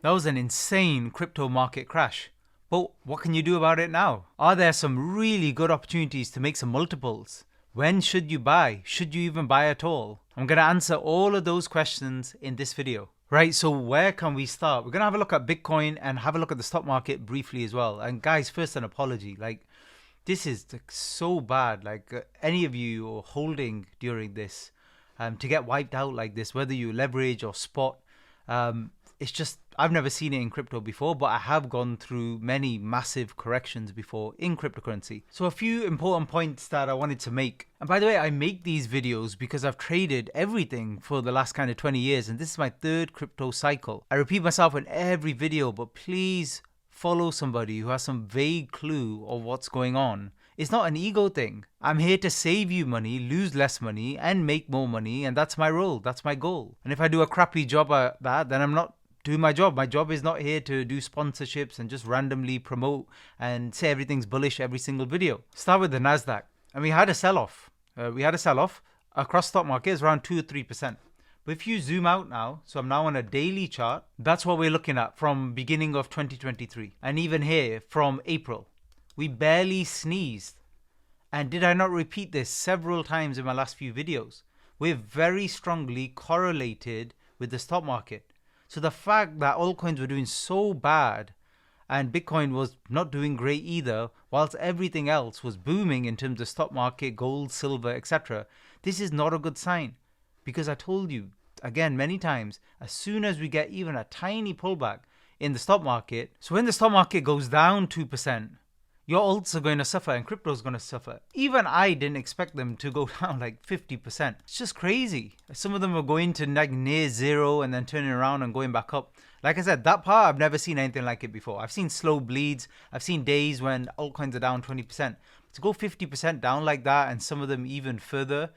That was an insane crypto market crash. But what can you do about it now? Are there some really good opportunities to make some multiples? When should you buy? Should you even buy at all? I'm going to answer all of those questions in this video. Right, so where can we start? We're going to have a look at Bitcoin and have a look at the stock market briefly as well. And guys, first an apology. This is so bad. Any of you are holding during this to get wiped out like this, whether you leverage or spot, it's just, I've never seen it in crypto before, but I have gone through many massive corrections before in cryptocurrency. So a few important points that I wanted to make. And by the way, I make these videos because I've traded everything for the last kind of 20 years. And this is my third crypto cycle. I repeat myself in every video, but please follow somebody who has some vague clue of what's going on. It's not an ego thing. I'm here to save you money, lose less money, and make more money. And that's my role. That's my goal. And if I do a crappy job at that, then I'm not doing my job. My job is not here to do sponsorships and just randomly promote and say everything's bullish every single video. Start with the NASDAQ. And we had a sell-off. Across stock markets around 2 or 3%. But if you zoom out now, so I'm now on a daily chart, that's what we're looking at from beginning of 2023. And even here from April, we barely sneezed. And did I not repeat this several times in my last few videos? We're very strongly correlated with the stock market. So the fact that altcoins were doing so bad and Bitcoin was not doing great either, whilst everything else was booming in terms of stock market, gold, silver, etc., this is not a good sign. Because I told you, again, many times, as soon as we get even a tiny pullback in the stock market, so when the stock market goes down 2%, your alts are going to suffer and crypto is going to suffer. Even I didn't expect them to go down like 50%. It's just crazy. Some of them are going to like near zero and then turning around and going back up. Like I said, that part, I've never seen anything like it before. I've seen slow bleeds. I've seen days when altcoins are down 20%. To go 50% down like that, and some of them even further,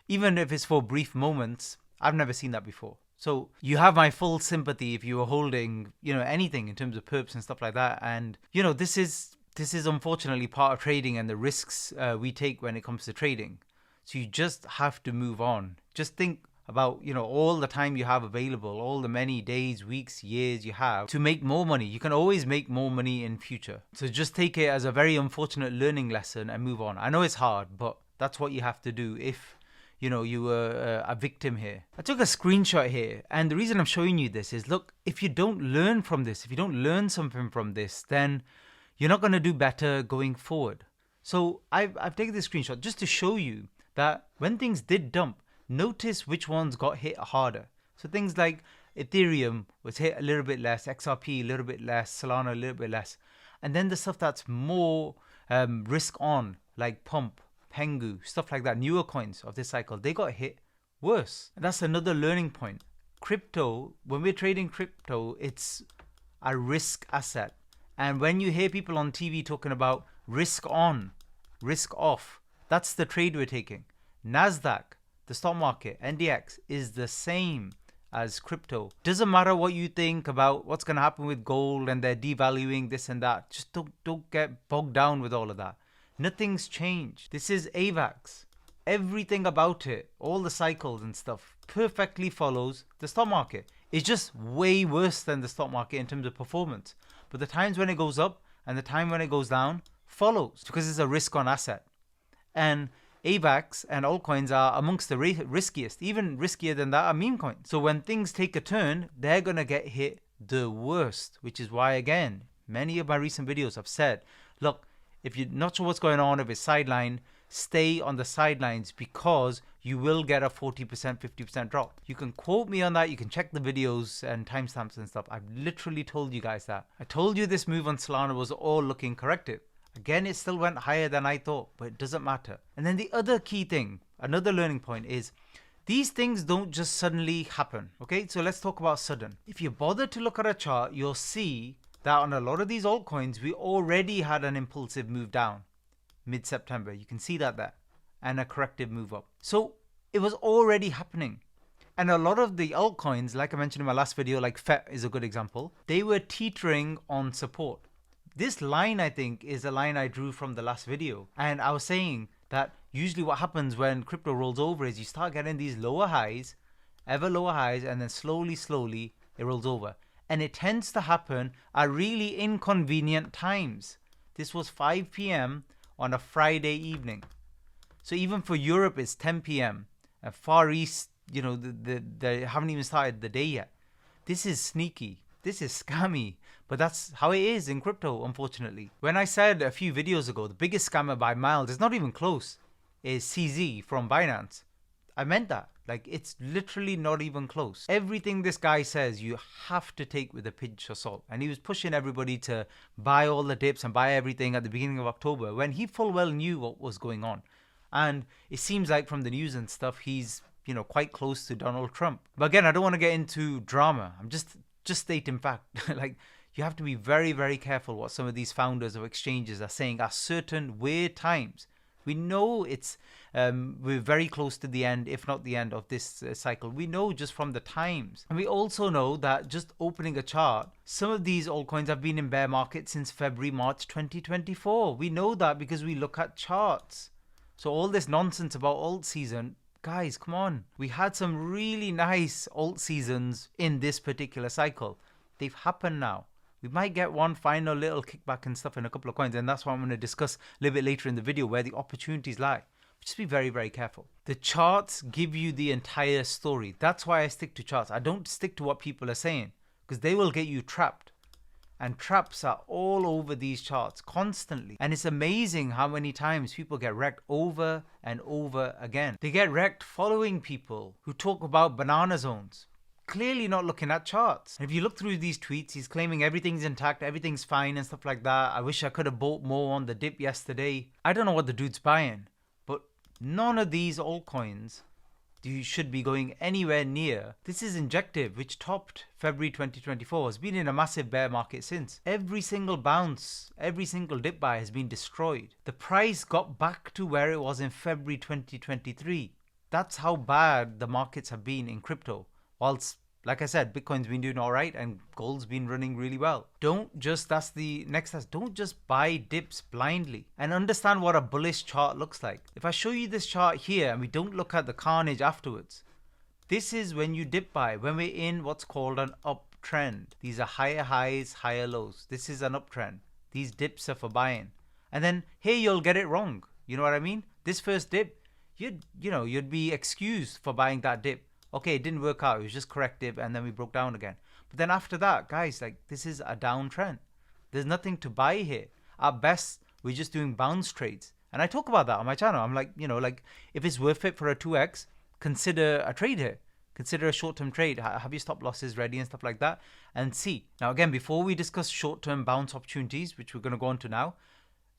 even if it's for brief moments, I've never seen that before. So you have my full sympathy if you are holding, anything in terms of perps and stuff like that. And, this is unfortunately part of trading and the risks we take when it comes to trading. So you just have to move on. Just think about, all the time you have available, all the many days, weeks, years you have to make more money. You can always make more money in future. So just take it as a very unfortunate learning lesson and move on. I know it's hard, but that's what you have to do if you were a victim here. I took a screenshot here, and the reason I'm showing you this is, look, if you don't learn from this, if you don't learn something from this, then you're not going to do better going forward. So I've taken this screenshot just to show you that when things did dump, notice which ones got hit harder. So things like Ethereum was hit a little bit less, XRP a little bit less, Solana a little bit less. And then the stuff that's more risk on, like Pump, Pengu, stuff like that, newer coins of this cycle, they got hit worse. And that's another learning point. Crypto, when we're trading crypto, it's a risk asset. And when you hear people on TV talking about risk on, risk off, that's the trade we're taking. NASDAQ, the stock market, NDX is the same as crypto. Doesn't matter what you think about what's going to happen with gold and they're devaluing this and that. Just don't get bogged down with all of that. Nothing's changed. This is AVAX. Everything about it, all the cycles and stuff, perfectly follows the stock market. It's just way worse than the stock market in terms of performance. But the times when it goes up and the time when it goes down follows because it's a risk on asset. And AVAX and altcoins are amongst the riskiest. Even riskier than that are meme coins. So when things take a turn, they're going to get hit the worst, which is why, again, many of my recent videos have said, look, if you're not sure what's going on, if it's sideline, stay on the sidelines because you will get a 40%, 50% drop. You can quote me on that. You can check the videos and timestamps and stuff. I've literally told you guys that. I told you this move on Solana was all looking corrective. Again, it still went higher than I thought, but it doesn't matter. And then the other key thing, another learning point is these things don't just suddenly happen. Okay, so let's talk about sudden. If you bother to look at a chart, you'll see that on a lot of these altcoins, we already had an impulsive move down mid-September. You can see that there, and a corrective move up. So it was already happening. And a lot of the altcoins, like I mentioned in my last video, like FET is a good example, they were teetering on support. This line, I think, is a line I drew from the last video. And I was saying that usually what happens when crypto rolls over is you start getting these lower highs, ever lower highs, and then slowly, it rolls over. And it tends to happen at really inconvenient times. This was 5 p.m. on a Friday evening. So even for Europe, it's 10 p.m. And Far East, they haven't even started the day yet. This is sneaky. This is scammy. But that's how it is in crypto, unfortunately. When I said a few videos ago, the biggest scammer by miles, it's not even close, is CZ from Binance. I meant that. Like, it's literally not even close. Everything this guy says, you have to take with a pinch of salt. And he was pushing everybody to buy all the dips and buy everything at the beginning of October when he full well knew what was going on. And it seems like from the news and stuff, he's, quite close to Donald Trump. But again, I don't want to get into drama. I'm just stating fact. Like, you have to be very, very careful what some of these founders of exchanges are saying at certain weird times. We know we're very close to the end, if not the end of this cycle. We know just from the times. And we also know that just opening a chart, some of these altcoins have been in bear market since February, March 2024. We know that because we look at charts. So all this nonsense about alt season, guys, come on. We had some really nice alt seasons in this particular cycle. They've happened now. We might get one final little kickback and stuff in a couple of coins, and that's what I'm going to discuss a little bit later in the video, where the opportunities lie. Just be very, very careful. The charts give you the entire story. That's why I stick to charts. I don't stick to what people are saying, because they will get you trapped. And traps are all over these charts constantly. And it's amazing how many times people get wrecked over and over again. They get wrecked following people who talk about banana zones, clearly not looking at charts. And if you look through these tweets, he's claiming everything's intact, everything's fine and stuff like that. I wish I could have bought more on the dip yesterday. I don't know what the dude's buying, but none of these altcoins you should be going anywhere near. This is Injective, which topped February 2024, has been in a massive bear market since. Every single bounce, every single dip buy has been destroyed. The price got back to where it was in February 2023. That's how bad the markets have been in crypto. Whilst, like I said, Bitcoin's been doing all right and gold's been running really well. Don't just buy dips blindly and understand what a bullish chart looks like. If I show you this chart here and we don't look at the carnage afterwards, this is when you dip buy, when we're in what's called an uptrend. These are higher highs, higher lows. This is an uptrend. These dips are for buying. And then here you'll get it wrong. You know what I mean? This first dip, you'd be excused for buying that dip. Okay, it didn't work out. It was just corrective, and then we broke down again. But then after that, guys, like, this is a downtrend. There's nothing to buy here. At best, we're just doing bounce trades. And I talk about that on my channel. I'm like, if it's worth it for a 2x, consider a trade here. Consider a short-term trade. Have your stop losses ready and stuff like that, and see. Now, again, before we discuss short-term bounce opportunities, which we're going to go on to now,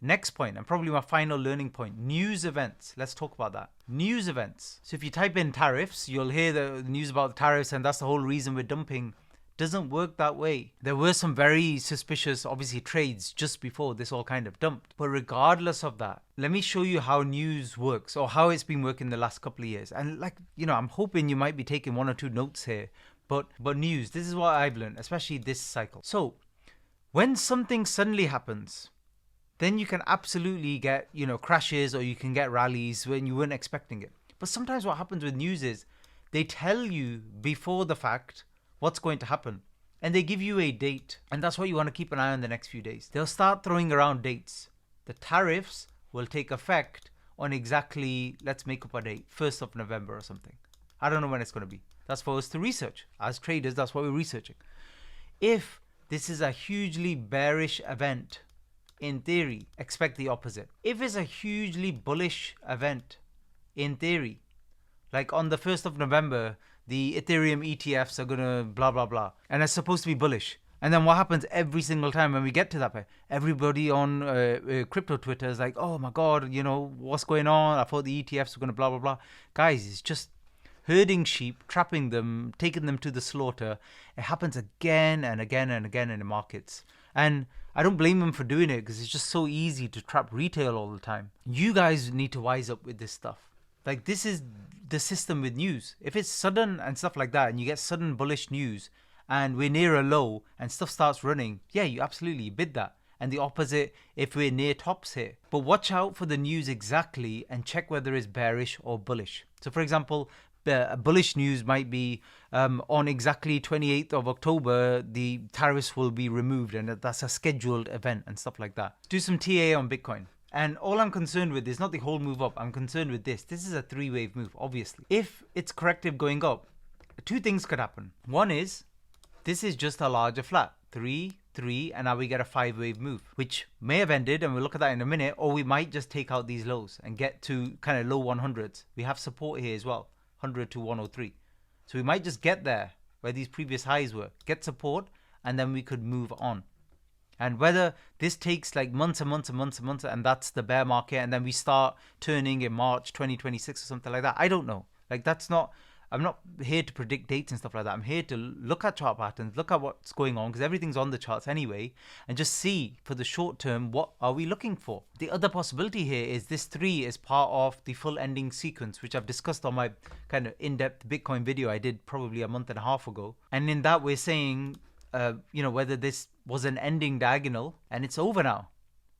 next point, and probably my final learning point, news events. Let's talk about that. News events. So if you type in tariffs, you'll hear the news about the tariffs, and that's the whole reason we're dumping. Doesn't work that way. There were some very suspicious, obviously, trades just before this all kind of dumped. But regardless of that, let me show you how news works, or how it's been working the last couple of years. And I'm hoping you might be taking one or two notes here. But news, this is what I've learned, especially this cycle. So when something suddenly happens, then you can absolutely get, crashes, or you can get rallies when you weren't expecting it. But sometimes what happens with news is they tell you before the fact what's going to happen, and they give you a date. And that's what you want to keep an eye on the next few days. They'll start throwing around dates. The tariffs will take effect on exactly, let's make up a date, 1st of November or something. I don't know when it's going to be. That's for us to research. As traders, that's what we're researching. If this is a hugely bearish event, in theory, expect the opposite. If it's a hugely bullish event, in theory, like on the 1st of November, the Ethereum ETFs are going to blah, blah, blah. And it's supposed to be bullish. And then what happens every single time when we get to that point? Everybody on crypto Twitter is like, oh my God, what's going on? I thought the ETFs were going to blah, blah, blah. Guys, it's just herding sheep, trapping them, taking them to the slaughter. It happens again and again and again in the markets. And I don't blame them for doing it, because it's just so easy to trap retail all the time. You guys need to wise up with this stuff. Like, this is the system with news. If it's sudden and stuff like that, and you get sudden bullish news, and we're near a low, and stuff starts running, yeah, you absolutely bid that. And the opposite if we're near tops here. But watch out for the news exactly, and check whether it's bearish or bullish. So for example, bullish news might be on exactly 28th of October, the tariffs will be removed, and that's a scheduled event and stuff like that. Do some TA on Bitcoin. And all I'm concerned with is not the whole move up. I'm concerned with this. This is a 3-wave move, obviously. If it's corrective going up, 2 things could happen. One is, this is just a larger flat. 3, 3, and now we get a 5-wave move, which may have ended, and we'll look at that in a minute, or we might just take out these lows and get to kind of low 100s. We have support here as well, 100 to 103. So we might just get there where these previous highs were, get support, and then we could move on. And whether this takes like months and months and months and months, and that's the bear market, and then we start turning in March 2026 or something like that, I don't know. Like, that's not, I'm not here to predict dates and stuff like that. I'm here to look at chart patterns, look at what's going on, because everything's on the charts anyway, and just see for the short term, what are we looking for? The other possibility here is this 3 is part of the full ending sequence, which I've discussed on my kind of in-depth Bitcoin video I did probably a month and a half ago. And in that, we're saying, whether this was an ending diagonal and it's over now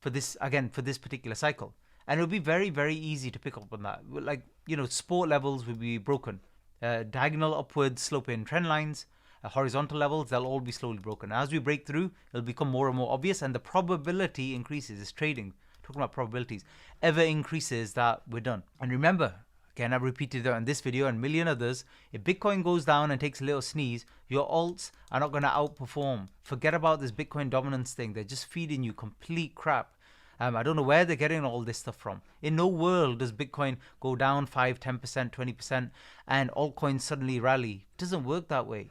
for this, again, for this particular cycle. And it'll be very, very easy to pick up on that. Like, support levels will be broken. Diagonal upward sloping trend lines, horizontal levels, they'll all be slowly broken. As we break through, it'll become more and more obvious, and the probability increases. It's trading, talking about probabilities, ever increases that we're done. And remember, again, I've repeated that in this video and a million others, if Bitcoin goes down and takes a little sneeze, your alts are not going to outperform. Forget about this Bitcoin dominance thing. They're just feeding you complete crap. I don't know where they're getting all this stuff from. In no world does Bitcoin go down 5, 10%, 20% and altcoins suddenly rally. It doesn't work that way.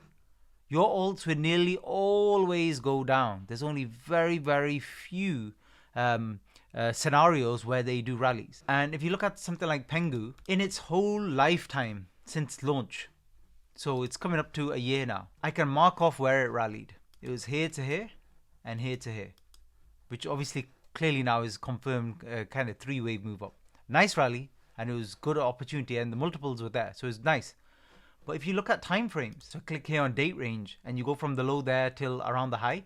Your alts will nearly always go down. There's only very, very few scenarios where they do rallies. And if you look at something like Pengu, in its whole lifetime since launch, so it's coming up to a year now, I can mark off where it rallied. It was here to here and here to here, which obviously clearly now is confirmed kind of 3-wave move up. Nice rally, and it was good opportunity, and the multiples were there, so it's nice. But if you look at time frames, so click here on date range, and you go from the low there till around the high,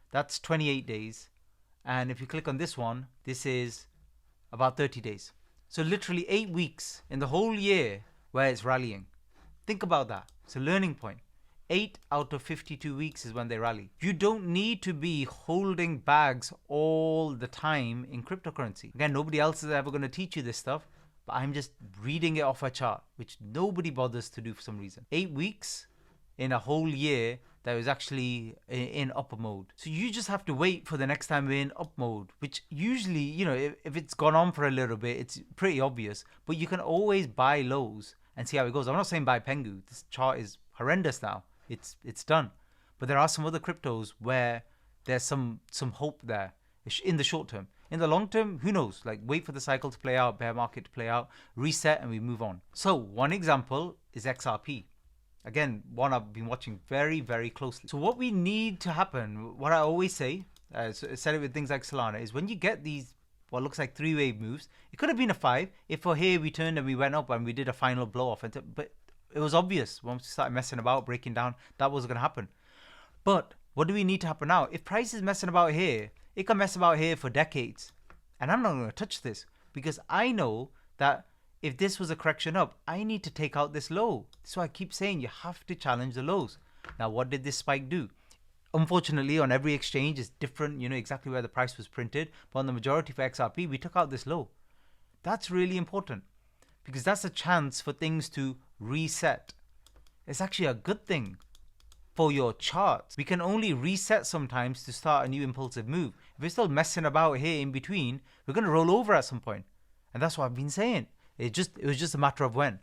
that's 28 days. And if you click on this one, this is about 30 days. So literally 8 weeks in the whole year where it's rallying. Think about that. It's a learning point. 8 out of 52 weeks is when they rally. You don't need to be holding bags all the time in cryptocurrency. Again, nobody else is ever going to teach you this stuff, but I'm just reading it off a chart, which nobody bothers to do for some reason. 8 weeks in a whole year that was actually in upper mode. So you just have to wait for the next time we're in up mode, which usually, if it's gone on for a little bit, it's pretty obvious, but you can always buy lows and see how it goes. I'm not saying buy Pengu. This chart is horrendous now. It's done. But there are some other cryptos where there's some hope there in the short term. In the long term, who knows? Like, wait for the cycle to play out, bear market to play out, reset, and we move on. So one example is XRP. Again, one I've been watching very, very closely. So what we need to happen, what I always say, said it with things like Solana, is when you get these, what looks like 3-wave moves, it could have been a 5 if for here we turned and we went up and we did a final blow off. But it was obvious once we started messing about, breaking down, that was going to happen. But what do we need to happen now? If price is messing about here, it can mess about here for decades. And I'm not going to touch this because I know that if this was a correction up, I need to take out this low. So I keep saying you have to challenge the lows. Now, what did this spike do? Unfortunately, on every exchange, it's different, exactly where the price was printed. But on the majority for XRP, we took out this low. That's really important because that's a chance for things to reset. It's actually a good thing for your charts. We can only reset sometimes to start a new impulsive move. If we're still messing about here in between, we're going to roll over at some point. And that's what I've been saying. It was just a matter of when.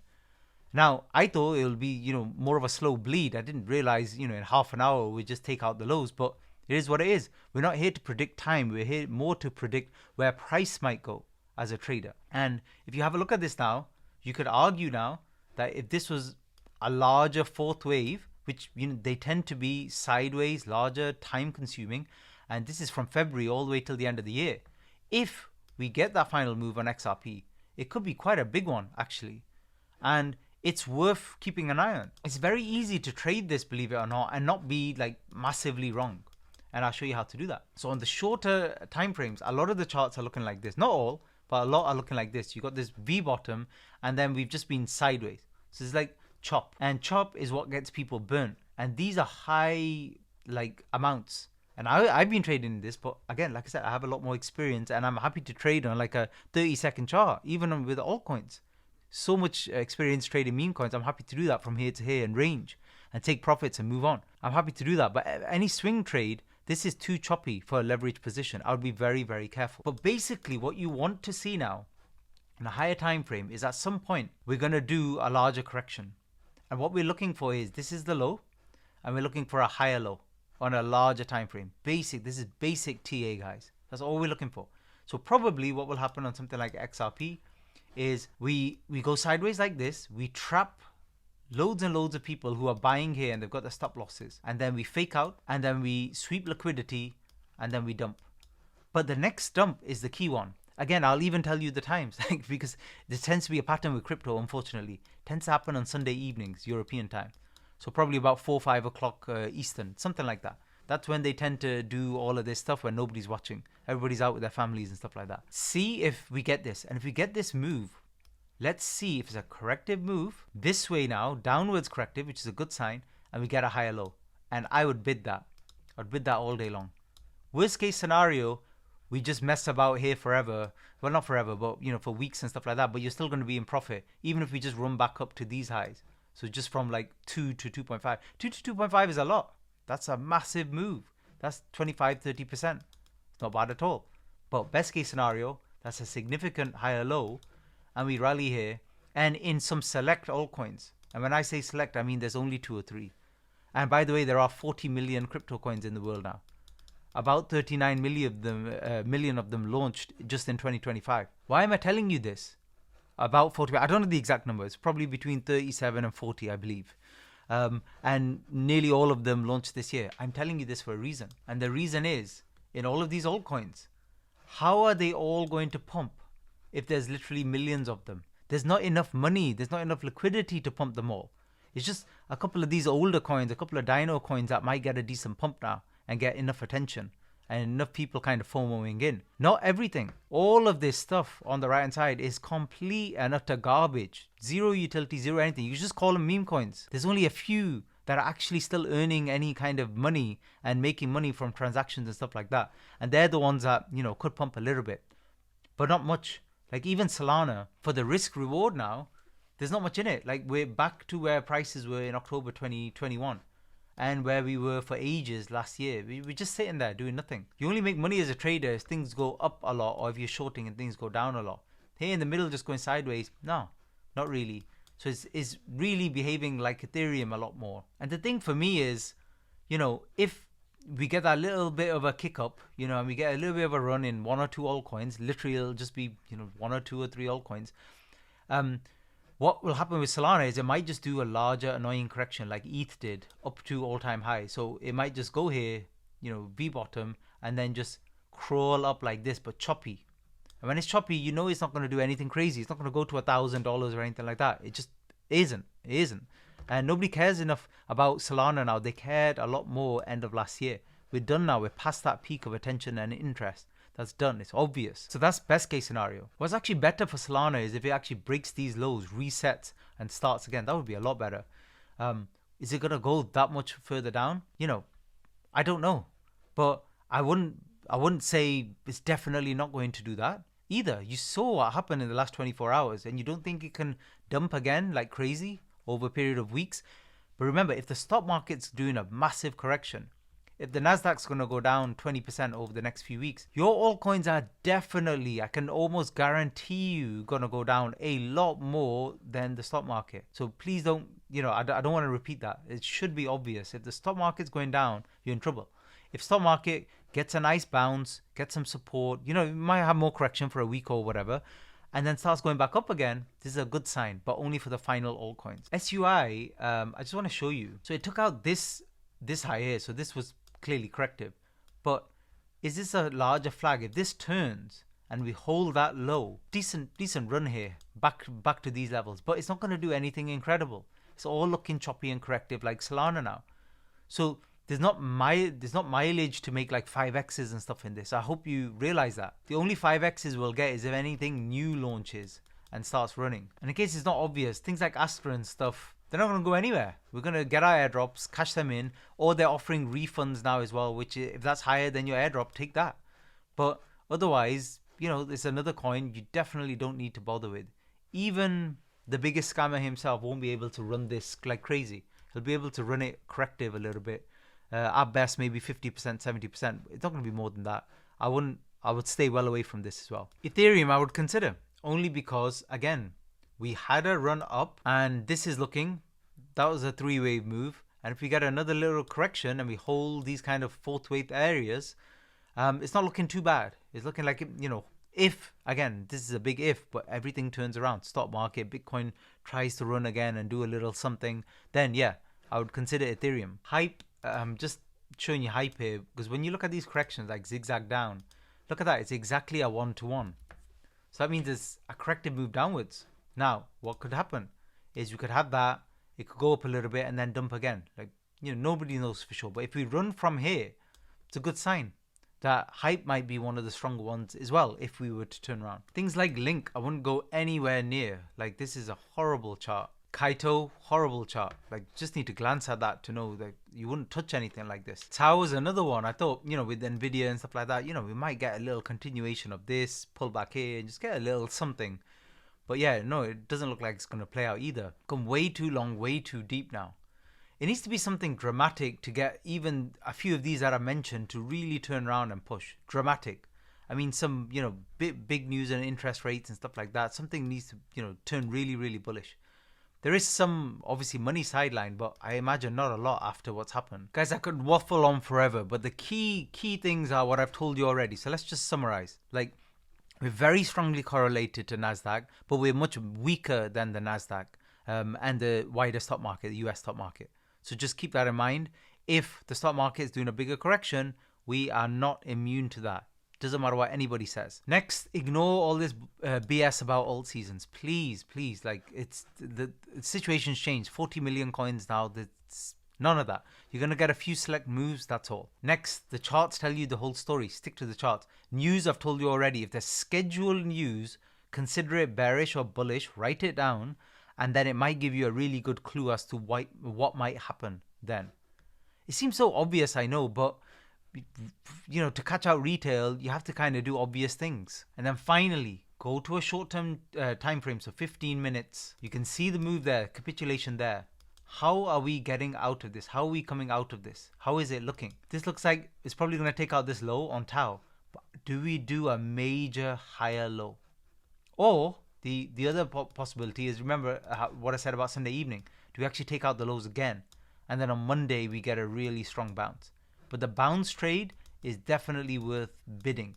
Now, I thought it would be, more of a slow bleed. I didn't realize, in half an hour we just take out the lows, but it is what it is. We're not here to predict time. We're here more to predict where price might go as a trader. And if you have a look at this now, you could argue now that if this was a larger 4th wave, which they tend to be sideways, larger, time consuming, and this is from February all the way till the end of the year. If we get that final move on XRP, it could be quite a big one actually. And it's worth keeping an eye on. It's very easy to trade this, believe it or not, and not be like massively wrong. And I'll show you how to do that. So on the shorter time frames, a lot of the charts are looking like this. Not all, but a lot are looking like this. You got this V bottom, and then we've just been sideways. So it's like chop. And chop is what gets people burnt. And these are high like amounts. And I've been trading this, but again, like I said, I have a lot more experience and I'm happy to trade on like a 30-second chart, even with altcoins. So much experience trading meme coins, I'm happy to do that from here to here and range and take profits and move on. I'm happy to do that. But any swing trade, this is too choppy for a leverage position. I would be very, very careful. But basically what you want to see now in a higher time frame is at some point we're going to do a larger correction. And what we're looking for is, this is the low and we're looking for a higher low on a larger time frame. This is basic TA, guys. That's all we're looking for. So probably what will happen on something like XRP is we go sideways like this, we trap loads and loads of people who are buying here and they've got the stop losses, and then we fake out and then we sweep liquidity and then we dump. But the next dump is the key one. Again, I'll even tell you the times because there tends to be a pattern with crypto, unfortunately. It tends to happen on Sunday evenings, European time. So probably about 4 or 5 o'clock Eastern, something like that. That's when they tend to do all of this stuff when nobody's watching. Everybody's out with their families and stuff like that. See if we get this. And if we get this move, let's see if it's a corrective move. This way now, downwards corrective, which is a good sign, and we get a higher low. And I would bid that. I'd bid that all day long. Worst case scenario, we just mess about here forever. Well, not forever, but for weeks and stuff like that. But you're still going to be in profit, even if we just run back up to these highs. So just from like 2 to 2.5. 2 to 2.5 is a lot. That's a massive move. That's 25, 30%. It's not bad at all. But best case scenario, that's a significant higher low. And we rally here. And in some select altcoins. And when I say select, I mean there's only 2 or 3. And by the way, there are 40 million crypto coins in the world now. About 39 million of them launched just in 2025. Why am I telling you this? About 40, I don't know the exact numbers, probably between 37 and 40, I believe. And nearly all of them launched this year. I'm telling you this for a reason. And the reason is, in all of these altcoins, how are they all going to pump if there's literally millions of them? There's not enough money, there's not enough liquidity to pump them all. It's just a couple of these older coins, a couple of dino coins that might get a decent pump now and get enough attention. And enough people kind of FOMOing in. Not everything. All of this stuff on the right hand side is complete and utter garbage. Zero utility, zero anything. You just call them meme coins. There's only a few that are actually still earning any kind of money and making money from transactions and stuff like that. And they're the ones that, could pump a little bit. But not much. Like even Solana, for the risk reward now, there's not much in it. Like we're back to where prices were in October 2021. And where we were for ages last year. We're just sitting there doing nothing. You only make money as a trader if things go up a lot or if you're shorting and things go down a lot. Here in the middle just going sideways, no, not really. So it's really behaving like Ethereum a lot more. And the thing for me is, if we get that little bit of a kick up, and we get a little bit of a run in 1 or 2 altcoins, literally it'll just be, 1 or 2 or 3 altcoins. What will happen with Solana is it might just do a larger annoying correction like ETH did up to all-time high. So it might just go here, V-bottom, and then just crawl up like this, but choppy. And when it's choppy, it's not going to do anything crazy. It's not going to go to $1,000 or anything like that. It just isn't. It isn't. And nobody cares enough about Solana now. They cared a lot more end of last year. We're done now. We're past that peak of attention and interest. That's done. It's obvious. So that's best case scenario. What's actually better for Solana is if it actually breaks these lows, resets, and starts again. That would be a lot better. Is it going to go that much further down? I don't know. But I wouldn't say it's definitely not going to do that either. You saw what happened in the last 24 hours and you don't think it can dump again like crazy over a period of weeks. But remember, if the stock market's doing a massive correction, if the Nasdaq's going to go down 20% over the next few weeks, your altcoins are definitely, I can almost guarantee you, going to go down a lot more than the stock market. So please don't, I don't want to repeat that. It should be obvious. If the stock market's going down, you're in trouble. If stock market gets a nice bounce, gets some support, you might have more correction for a week or whatever, and then starts going back up again, this is a good sign, but only for the final altcoins. SUI, I just want to show you. So it took out this high here. So this was clearly corrective, but is this a larger flag? If this turns and we hold that low, decent run here back to these levels, but it's not going to do anything incredible. It's all looking choppy and corrective like Solana now. So there's not mileage to make like 5x's and stuff in this. I hope you realize that. The only 5x's we'll get is if anything new launches and starts running. And in case it's not obvious, things like Astra and stuff, They're not going to go anywhere. We're going to get our airdrops, cash them in, or they're offering refunds now as well, which if that's higher than your airdrop, take that. But otherwise, there's another coin you definitely don't need to bother with. Even the biggest scammer himself won't be able to run this like crazy. He'll be able to run it corrective a little bit. At best, maybe 50%, 70%. It's not going to be more than that. I would stay well away from this as well. Ethereum, I would consider, only because, again, we had a run up, and this is that was a 3-wave move. And if we get another little correction and we hold these kind of 4th wave areas, it's not looking too bad. It's looking like, if, again, this is a big if, but everything turns around, stock market, Bitcoin tries to run again and do a little something, then yeah, I would consider Ethereum. Hype, just showing you hype here, because when you look at these corrections, like zigzag down, look at that, it's exactly a 1-to-1. So that means it's a corrective move downwards. Now, what could happen is you could have that, it could go up a little bit and then dump again. Like, nobody knows for sure. But if we run from here, it's a good sign that hype might be one of the stronger ones as well if we were to turn around. Things like Link, I wouldn't go anywhere near. Like, this is a horrible chart. Kaito, horrible chart. Like, just need to glance at that to know that you wouldn't touch anything like this. Tau is another one. I thought, with Nvidia and stuff like that, we might get a little continuation of this, pull back here, and just get a little something. But yeah, no, it doesn't look like it's going to play out either. Come way too long, way too deep now. It needs to be something dramatic to get even a few of these that I mentioned to really turn around and push. Dramatic. I mean, some, big news and interest rates and stuff like that. Something needs to, turn really, really bullish. There is some, obviously, money sideline, but I imagine not a lot after what's happened. Guys, I could waffle on forever, but the key things are what I've told you already. So let's just summarize. Like, we're very strongly correlated to NASDAQ, but we're much weaker than the NASDAQ and the wider stock market, the US stock market. So just keep that in mind. If the stock market is doing a bigger correction, we are not immune to that. Doesn't matter what anybody says. Next, ignore all this BS about alt seasons. Please. Like, it's the situation's changed. 40 million coins now. That's none of that. You're going to get a few select moves, that's all. Next, the charts tell you the whole story. Stick to the charts. News, I've told you already. If there's scheduled news, consider it bearish or bullish. Write it down, and then it might give you a really good clue as to what might happen then. It seems so obvious, I know, but to catch out retail, you have to kind of do obvious things. And then finally, go to a short-term time frame, so 15 minutes. You can see the move there, capitulation there. How are we getting out of this? How are we coming out of this? How is it looking? This looks like it's probably going to take out this low on Tau. But do we do a major higher low? Or the other possibility is, remember what I said about Sunday evening. Do we actually take out the lows again? And then on Monday, we get a really strong bounce. But the bounce trade is definitely worth bidding.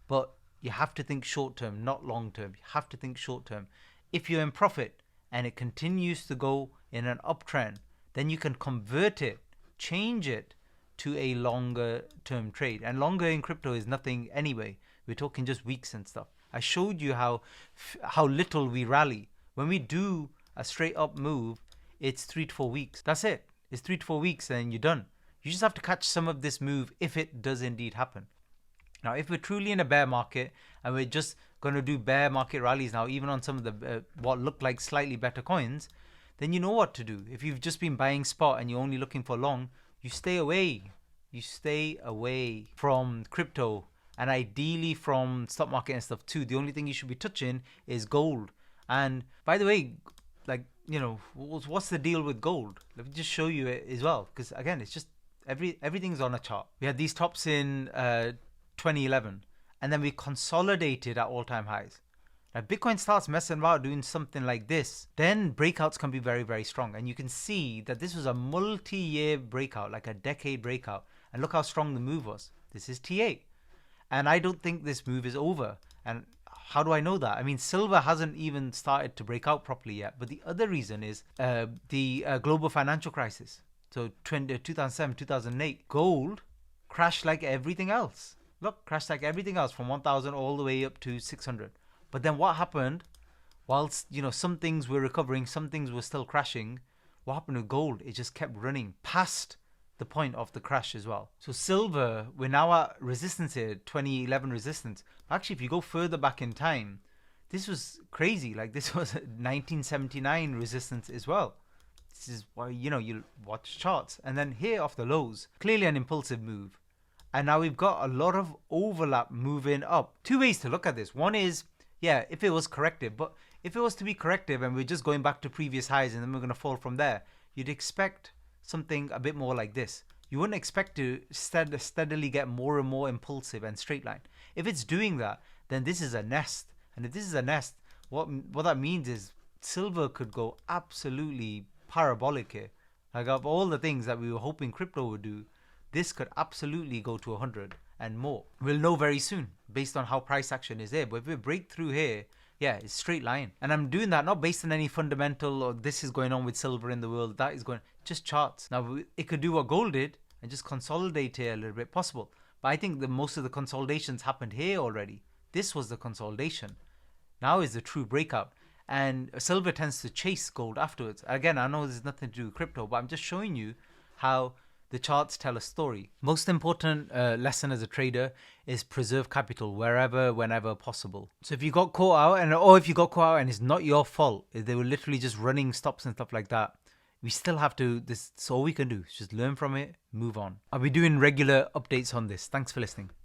But you have to think short term, not long term. You have to think short term. If you're in profit and it continues to go in an uptrend, then you can convert it, change it to a longer term trade. And longer in crypto is nothing anyway. We're talking just weeks and stuff. I showed you how little we rally. When we do a straight up move, it's 3 to 4 weeks. That's it. It's 3 to 4 weeks and you're done. You just have to catch some of this move if it does indeed happen. Now, if we're truly in a bear market and we're just going to do bear market rallies now, even on some of the what look like slightly better coins, then you know what to do. If you've just been buying spot and you're only looking for long, you stay away. You stay away from crypto and ideally from stock market and stuff too. The only thing you should be touching is gold. And by the way, what's the deal with gold? Let me just show you it as well, because again, it's just everything's on a chart. We had these tops in 2011, and then we consolidated at all-time highs. Now, Bitcoin starts messing about doing something like this, then breakouts can be very, very strong. And you can see that this was a multi-year breakout, like a decade breakout. And look how strong the move was. This is T8. And I don't think this move is over. And how do I know that? I mean, silver hasn't even started to break out properly yet. But the other reason is the global financial crisis. So 2007, 2008, gold crashed like everything else. Look, crashed like everything else from 1,000 all the way up to 600. But then what happened? Whilst, some things were recovering, some things were still crashing. What happened with gold? It just kept running past the point of the crash as well. So silver, we're now at resistance here, 2011 resistance. Actually, if you go further back in time, this was crazy. Like, this was 1979 resistance as well. This is why, you watch charts. And then here off the lows, clearly an impulsive move. And now we've got a lot of overlap moving up. Two ways to look at this. One is, yeah, if it was corrective, but if it was to be corrective and we're just going back to previous highs and then we're going to fall from there, you'd expect something a bit more like this. You wouldn't expect to steadily get more and more impulsive and straight line. If it's doing that, then this is a nest. And if this is a nest, what that means is silver could go absolutely parabolic here. Like, of all the things that we were hoping crypto would do, this could absolutely go to 100 and more. We'll know very soon based on how price action is there. But if we break through here, yeah, it's straight line. And I'm doing that not based on any fundamental or this is going on with silver in the world, that is going, just charts. Now, it could do what gold did and just consolidate here a little bit, possible. But I think that most of the consolidations happened here already. This was the consolidation. Now is the true breakout. And silver tends to chase gold afterwards. Again, I know there's nothing to do with crypto, but I'm just showing you how the charts tell a story. Most important lesson as a trader is preserve capital wherever, whenever possible. So if you got caught out, and it's not your fault, if they were literally just running stops and stuff like that, we still have to, this is all we can do, just learn from it, move on. I'll be doing regular updates on this. Thanks for listening.